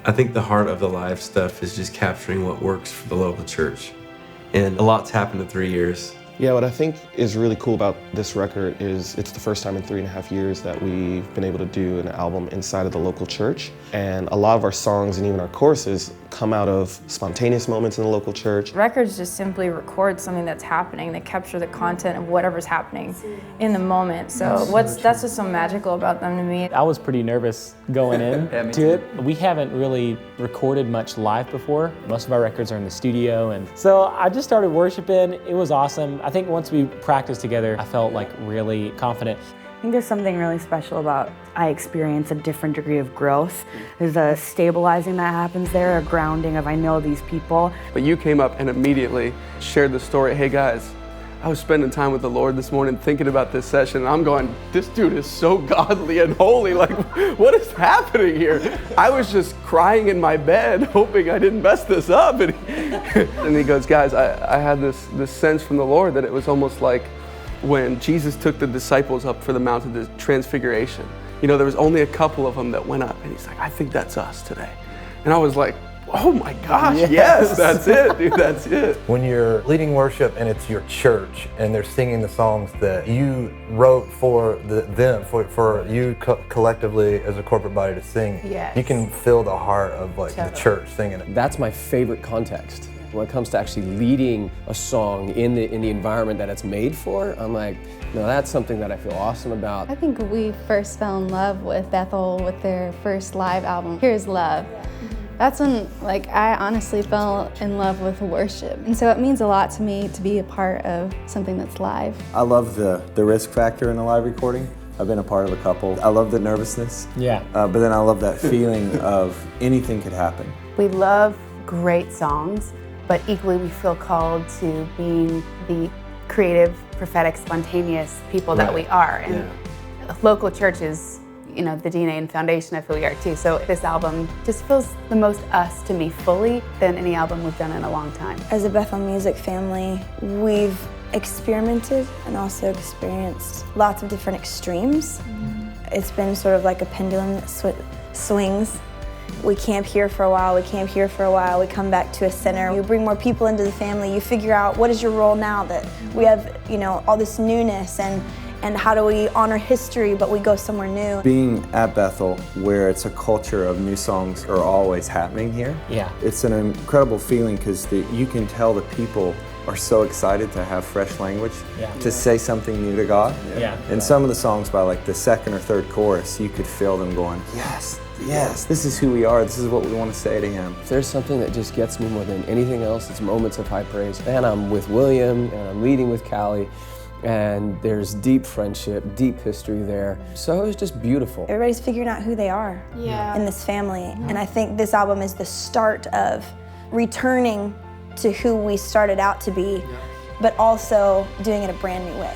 I think the heart of the live stuff is just capturing what works for the local church. And a lot's happened in 3 years. Yeah, what I think is really cool about this record is it's the first time in 3.5 years that we've been able to do an album inside of the local church. And a lot of our songs and even our choruses come out of spontaneous moments in the local church. Records just simply record something that's happening. They capture the content of whatever's happening in the moment. So that's just so magical about them to me. I was pretty nervous going in to it. We haven't really recorded much live before. Most of our records are in the studio, and so I just started worshiping. It was awesome. I think once we practiced together, I felt like really confident. I think there's something really special about I experience a different degree of growth. There's a stabilizing that happens there, a grounding of I know these people. But you came up and immediately shared the story. Hey guys, I was spending time with the Lord this morning thinking about this session, and I'm going, this dude is so godly and holy. Like, what is happening here? I was just crying in my bed, hoping I didn't mess this up. And he goes, guys, I had this sense from the Lord that it was almost like when Jesus took the disciples up for the Mount of Transfiguration. You know, there was only a couple of them that went up, and he's like, I think that's us today. And I was like, oh my gosh, yes, that's it, dude, that's it. When you're leading worship and it's your church and they're singing the songs that you wrote for them, for you collectively as a corporate body to sing, you can feel the heart of the church singing it. That's my favorite context. When it comes to actually leading a song in the environment that it's made for, I'm like, no, that's something that I feel awesome about. I think we first fell in love with Bethel with their first live album, Here's Love. That's when, I honestly fell in love with worship. And so it means a lot to me to be a part of something that's live. I love the risk factor in a live recording. I've been a part of a couple. I love the nervousness. Yeah. But then I love that feeling of anything could happen. We love great songs, but equally we feel called to being the creative, prophetic, spontaneous people that we are. And local churches, the DNA and foundation of who we are too. So this album just feels the most us to me fully than any album we've done in a long time. As a Bethel music family, we've experimented and also experienced lots of different extremes. It's been sort of like a pendulum that swings. We camp here for a while, we camp here for a while, we come back to a center. You bring more people into the family, you figure out what is your role now that we have, all this newness and how do we honor history but we go somewhere new. Being at Bethel, where it's a culture of new songs are always happening here, it's an incredible feeling because you can tell the people are so excited to have fresh language, to say something new to God. And some of the songs by the second or third chorus, you could feel them going, yes, this is who we are, this is what we want to say to him. If there's something that just gets me more than anything else, it's moments of high praise. And I'm with William, and I'm leading with Callie, and there's deep friendship, deep history there. So it was just beautiful. Everybody's figuring out who they are in this family. And I think this album is the start of returning to who we started out to be, but also doing it a brand new way.